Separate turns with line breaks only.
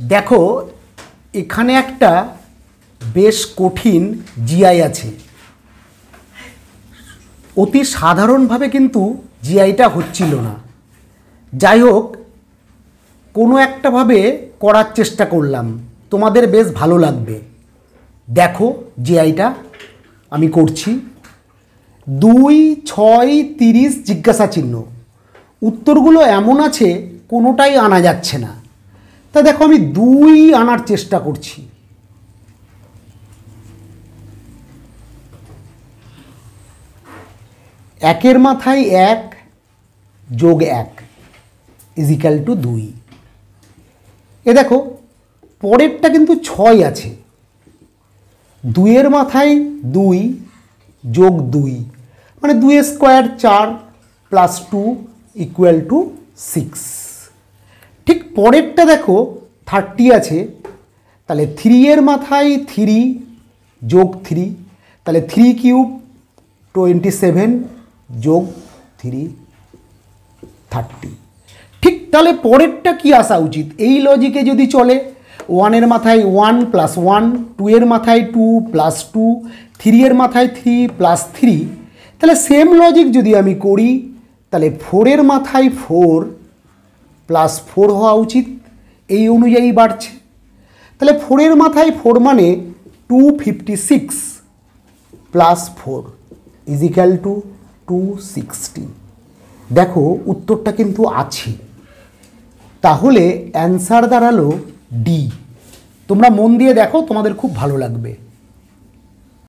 দেখো এখানে একটা বেশ কঠিন জিআই আছে। অতি সাধারণভাবে কিন্তু জিআইটা হচ্ছিল না। যাই হোক, কোনো একটাভাবে করার চেষ্টা করলাম, তোমাদের বেশ ভালো লাগবে। দেখো জিআইটা আমি করছি। 2, 6, 30 জিজ্ঞাসা চিহ্ন। উত্তরগুলো এমন আছে কোনোটাই আনা যাচ্ছে না। তা দেখো আমি 2 আনার চেষ্টা করছি। একের মাথায় 1 যোগ 1 ইজিক্যাল টু 2। এ দেখো পরেরটা কিন্তু 6 আছে। 2-এর মাথায় 2 যোগ 2 মানে 2 স্কোয়ার 4 প্লাস 2 ইকুয়াল টু 6। ঠিক পরেরটা দেখো 30 আছে, তাহলে 3-এর মাথায় 3 যোগ 3, তাহলে 3 কিউব 27 যোগ 3 30। ঠিক তাহলে পরেরটা কি আসা উচিত? এই লজিকে যদি চলে 1-এর মাথায় 1 প্লাস 1, 2-এর মাথায় 2 প্লাস 2, 3-এর মাথায় 3 প্লাস 3, তাহলে সেম লজিক যদি আমি করি তাহলে 4-এর মাথায় 4 প্লাস 4 হওয়া উচিত, এই অনুযায়ী বাড়ছে। তাহলে 4-এর মাথায় 4 মানে 256 প্লাস 4 ইজিক্যাল টু 260। দেখো উত্তরটা কিন্তু আছে। তাহলে অ্যান্সার দাঁড়ালো ডি। তোমরা মন দিয়ে দেখো, তোমাদের খুব ভালো লাগবে।